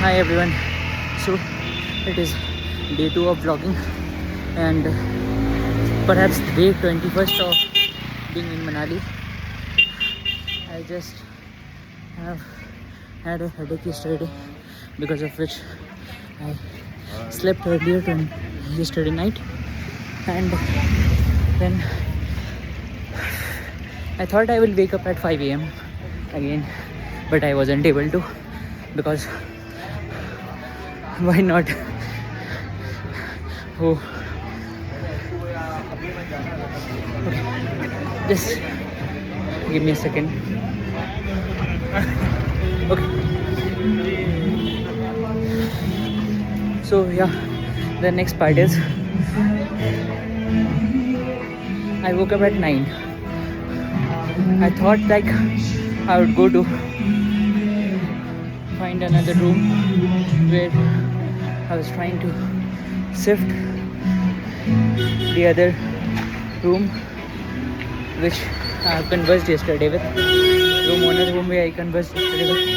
Hi everyone. So it is day 2 of vlogging and perhaps day 21st of being in Manali. I just have had a headache yesterday because of which I slept earlier than yesterday night, and then I thought I will wake up at 5 a.m. again, but I wasn't able to because why not? Oh, okay. Just give me a second. Okay. So yeah, the next part is I woke up at 9. I thought like I would go to find another room where I was trying to shift the other room which I have conversed yesterday with. Room owner whom I conversed yesterday with.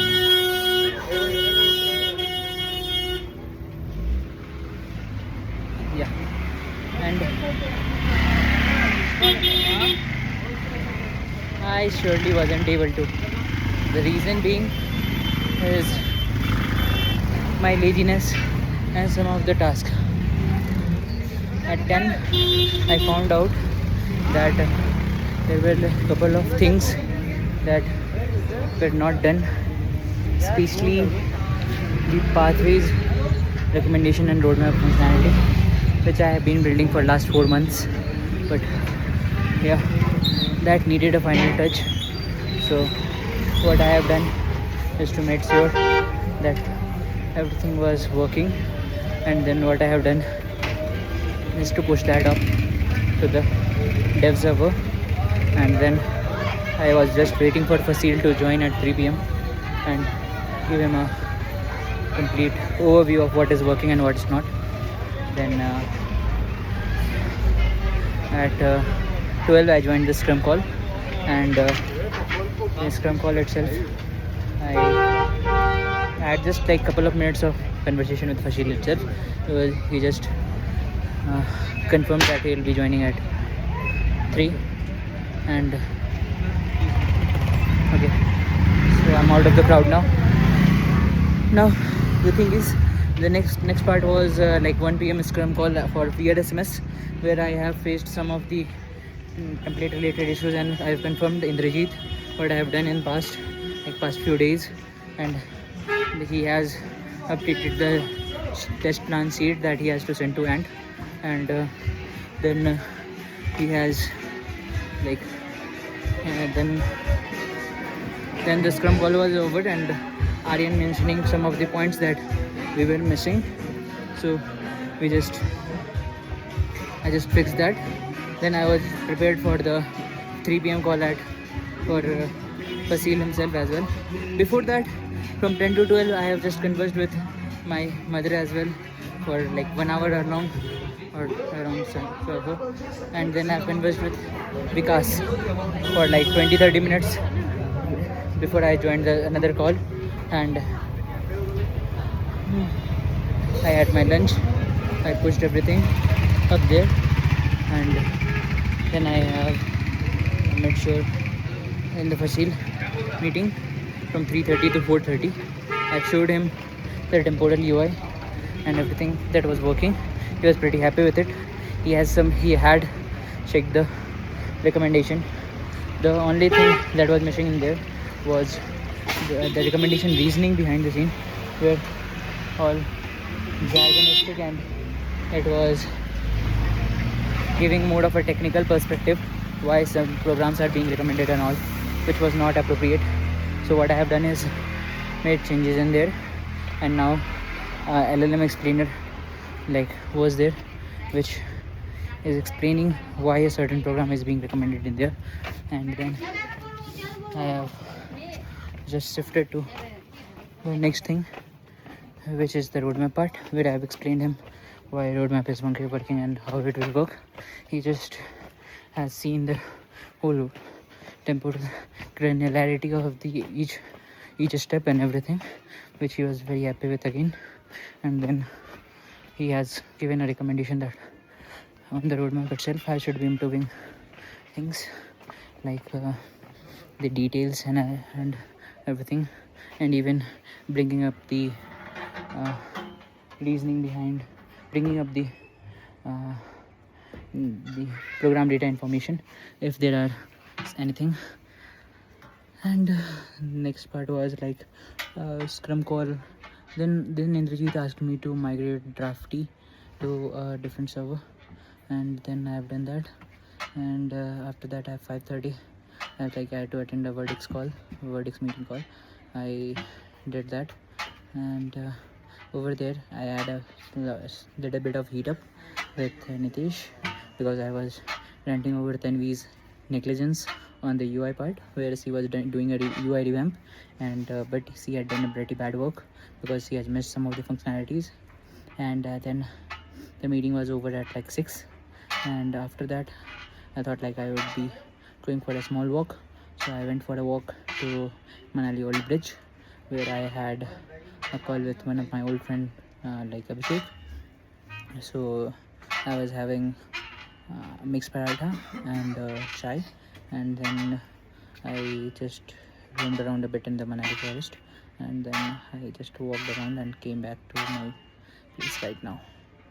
Yeah. And I surely wasn't able to. The reason being is my laziness and some of the tasks. At 10, I found out that there were a couple of things that were not done, especially the pathways, recommendation and roadmap functionality, which I have been building for last 4 months. But yeah, that needed a final touch. So what I have done is to make sure that everything was working, and then what I have done is to push that up to the dev server, and then I was just waiting for Fasil to join at 3 p.m. and give him a complete overview of what is working and what is not. Then at 12 I joined the scrum call, and in scrum call itself I had just like couple of minutes of conversation with Fasil itself. He just confirmed that he will be joining at 3, and okay, so I'm out of the crowd now. Now the thing is, the next part was like 1 p.m. scrum call for VRSMS, where I have faced some of the template related issues, and I have confirmed Indrajit what I have done in past few days, and he has updated the test plan sheet that he has to send to Ant, and then he has like then the scrum call was over, and Aryan mentioning some of the points that we were missing, so I just fixed that. Then I was prepared for the 3 p.m. call for Fasil himself as well. Before that, from 10 to 12, I have just conversed with my mother as well for like 1 hour around, or around so, and then I've conversed with Vikas for like 20-30 minutes before I joined another call, and I had my lunch. I pushed everything up there, and then I have made sure in the Fasil meeting from 3:30 to 4:30 I showed him the temporal UI and everything that was working. He was pretty happy with it. He had checked the recommendation. The only thing that was missing in there was the recommendation reasoning behind the scene, were all jargonistic, and it was giving more of a technical perspective why some programs are being recommended and all, which was not appropriate. So what I have done is made changes in there, and now LLM explainer like was there, which is explaining why a certain program is being recommended in there. And then I have just shifted to the next thing, which is the roadmap part, where I have explained him why roadmap is working and how it will work. He just has seen the whole temporal granularity of the each each step and everything, which he was very happy with again. And then he has given a recommendation that on the roadmap itself I should be improving things like the details and everything, and even bringing up the reasoning behind bringing up uh, the program data information if there are anything. And next part was like scrum call. Then Indrajit asked me to migrate Drafty to a different server, and then I have done that. And after that at 5:30 I had to attend a Verdix meeting call. I did that, and over there I did a bit of heat up with Nitish, because I was ranting over Tanvi's negligence on the UI part, whereas he was doing a UI revamp, and but he had done a pretty bad work because he has missed some of the functionalities. And then the meeting was over at like 6, and after that I thought like I would be going for a small walk, so I went for a walk to Manali Old Bridge, where I had a call with one of my old friend like Abhishek. So I was having mixed paratha and chai, and then I just roamed around a bit in the Manali forest, and then I just walked around and came back to my place right now.